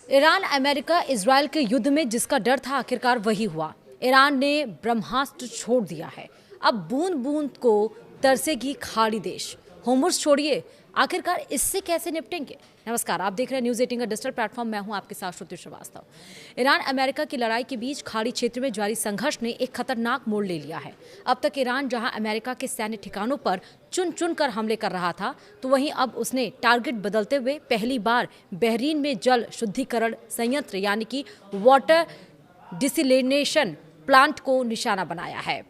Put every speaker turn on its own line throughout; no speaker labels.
Iran America Israel के युद्ध में जिसका डर था आखिरकार वही हुआ। ईरान ने ब्रह्मास्त्र छोड़ दिया है। अब बूंद बूंद को तरसेगी खाड़ी देश। होर्मुज़ छोड़िए, आखिरकार इससे कैसे निपटेंगे। नमस्कार, आप देख रहे हैं न्यूज़ 18 का डिजिटल प्लेटफॉर्म। मैं हूं आपके साथ श्रुति श्रीवास्तव। ईरान अमेरिका की लड़ाई के बीच खाड़ी क्षेत्र में जारी संघर्ष ने एक खतरनाक मोड़ ले लिया है। अब तक ईरान जहां अमेरिका के सैन्य ठिकानों पर चुन चुन कर हमले कर रहा था, तो वहीं अब उसने टारगेट बदलते हुए पहली बार बहरीन में जल शुद्धिकरण संयंत्र यानी कि वाटर डिसैलिनेशन प्लांट को निशाना बनाया है।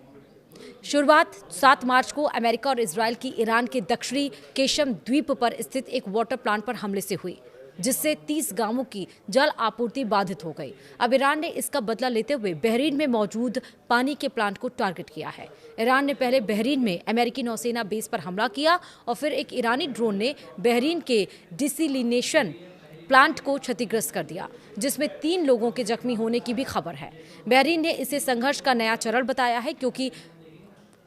शुरुआत 7 मार्च को अमेरिका और इजराइल की ईरान के दक्षिणी केशम द्वीप पर स्थित एक वाटर प्लांट पर हमले से हुई, जिससे 30 गांवों की जल आपूर्ति बाधित हो गई। अब ईरान ने इसका बदला लेते हुए बहरीन में मौजूद पानी के प्लांट को टारगेट किया है। ईरान ने पहले बहरीन में अमेरिकी नौसेना बेस पर हमला किया और फिर एक ईरानी ड्रोन ने बहरीन के डिसैलिनेशन प्लांट को क्षतिग्रस्त कर दिया, जिसमें 3 लोगों के जख्मी होने की भी खबर है। बहरीन ने इसे संघर्ष का नया चरण बताया है, क्योंकि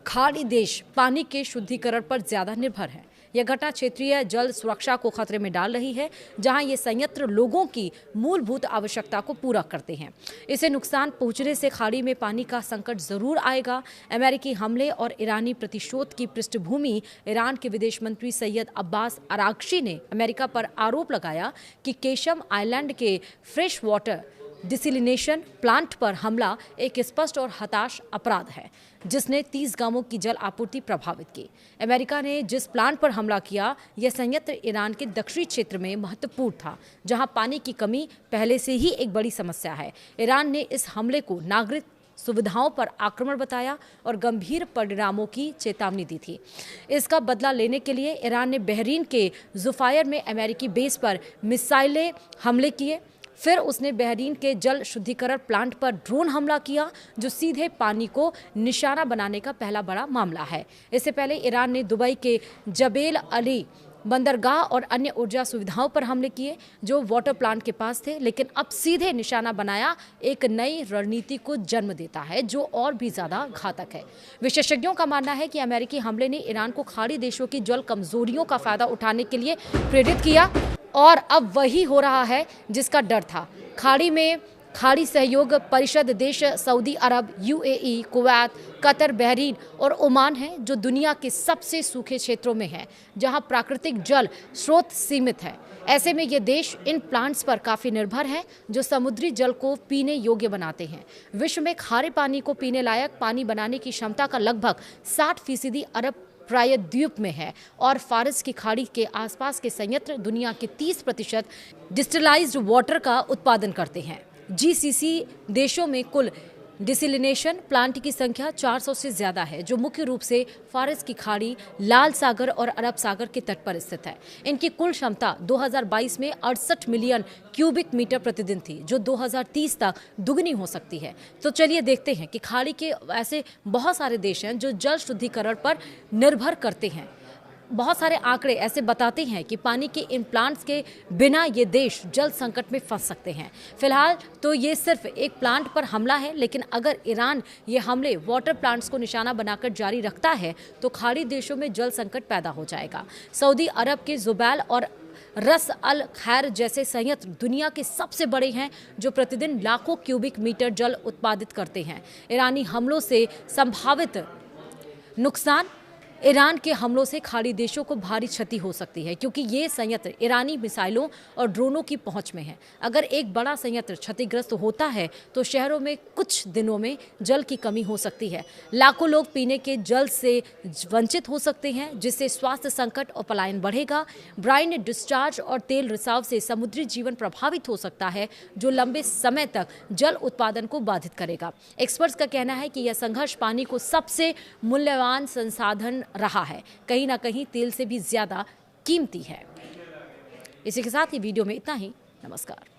खाड़ी देश पानी के शुद्धिकरण पर ज्यादा निर्भर है। यह घटना क्षेत्रीय जल सुरक्षा को खतरे में डाल रही है, जहां ये संयंत्र लोगों की मूलभूत आवश्यकता को पूरा करते हैं। इसे नुकसान पहुंचने से खाड़ी में पानी का संकट जरूर आएगा। अमेरिकी हमले और ईरानी प्रतिशोध की पृष्ठभूमि ईरान के विदेश मंत्री सैयद अब्बास अरागची ने अमेरिका पर आरोप लगाया कि केशम आइलैंड के फ्रेश वाटर डिसैलिनेशन प्लांट पर हमला एक स्पष्ट और हताश अपराध है, जिसने 30 गांवों की जल आपूर्ति प्रभावित की। अमेरिका ने जिस प्लांट पर हमला किया, यह संयंत्र ईरान के दक्षिणी क्षेत्र में महत्वपूर्ण था, जहां पानी की कमी पहले से ही एक बड़ी समस्या है। ईरान ने इस हमले को नागरिक सुविधाओं पर आक्रमण बताया और गंभीर परिणामों की चेतावनी दी थी। इसका बदला लेने के लिए ईरान ने बहरीन के जुफायर में अमेरिकी बेस पर मिसाइलें हमले किए। फिर उसने बहरीन के जल शुद्धिकरण प्लांट पर ड्रोन हमला किया, जो सीधे पानी को निशाना बनाने का पहला बड़ा मामला है। इससे पहले ईरान ने दुबई के जबेल अली बंदरगाह और अन्य ऊर्जा सुविधाओं पर हमले किए, जो वाटर प्लांट के पास थे, लेकिन अब सीधे निशाना बनाया एक नई रणनीति को जन्म देता है, जो और भी ज्यादा घातक है। विशेषज्ञों का मानना है कि अमेरिकी हमले ने ईरान को खाड़ी देशों की जल कमजोरियों का फायदा उठाने के लिए प्रेरित किया, और अब वही हो रहा है जिसका डर था। खाड़ी सहयोग परिषद देश सऊदी अरब, यूएई, कुवैत, कतर, बहरीन और ओमान हैं, जो दुनिया के सबसे सूखे क्षेत्रों में हैं, जहां प्राकृतिक जल स्रोत सीमित है। ऐसे में ये देश इन प्लांट्स पर काफ़ी निर्भर हैं, जो समुद्री जल को पीने योग्य बनाते हैं। विश्व में खारे पानी को पीने लायक पानी बनाने की क्षमता का लगभग 60% अरब प्रायद्वीप में है, और फारस की खाड़ी के आसपास के संयंत्र दुनिया के 30% डिस्टिलाइज्ड वाटर का उत्पादन करते हैं। जीसीसी देशों में कुल डिसैलिनेशन प्लांट की संख्या 400 से ज्यादा है, जो मुख्य रूप से फारस की खाड़ी, लाल सागर और अरब सागर के तट पर स्थित है। इनकी कुल क्षमता 2022 में 68 मिलियन क्यूबिक मीटर प्रतिदिन थी, जो 2030 तक दुगनी हो सकती है। तो चलिए देखते हैं कि खाड़ी के ऐसे बहुत सारे देश हैं जो जल शुद्धिकरण पर निर्भर करते हैं। बहुत सारे आंकड़े ऐसे बताते हैं कि पानी के इन प्लांट्स के बिना ये देश जल संकट में फंस सकते हैं। फिलहाल तो ये सिर्फ एक प्लांट पर हमला है, लेकिन अगर ईरान ये हमले वाटर प्लांट्स को निशाना बनाकर जारी रखता है, तो खाड़ी देशों में जल संकट पैदा हो जाएगा। सऊदी अरब के जुबैल और रस अल खैर जैसे संयंत्र दुनिया के सबसे बड़े हैं, जो प्रतिदिन लाखों क्यूबिक मीटर जल उत्पादित करते हैं। ईरानी हमलों से संभावित नुकसान ईरान के हमलों से खाड़ी देशों को भारी क्षति हो सकती है, क्योंकि ये संयंत्र ईरानी मिसाइलों और ड्रोनों की पहुंच में है। अगर एक बड़ा संयंत्र क्षतिग्रस्त होता है, तो शहरों में कुछ दिनों में जल की कमी हो सकती है। लाखों लोग पीने के जल से वंचित हो सकते हैं, जिससे स्वास्थ्य संकट और पलायन बढ़ेगा। ब्राइन डिस्चार्ज और तेल रिसाव से समुद्री जीवन प्रभावित हो सकता है, जो लंबे समय तक जल उत्पादन को बाधित करेगा। एक्सपर्ट्स का कहना है कि यह संघर्ष पानी को सबसे मूल्यवान संसाधन रहा है, कहीं ना कहीं तेल से भी ज्यादा कीमती है। इसी के साथ ही वीडियो में इतना ही। नमस्कार।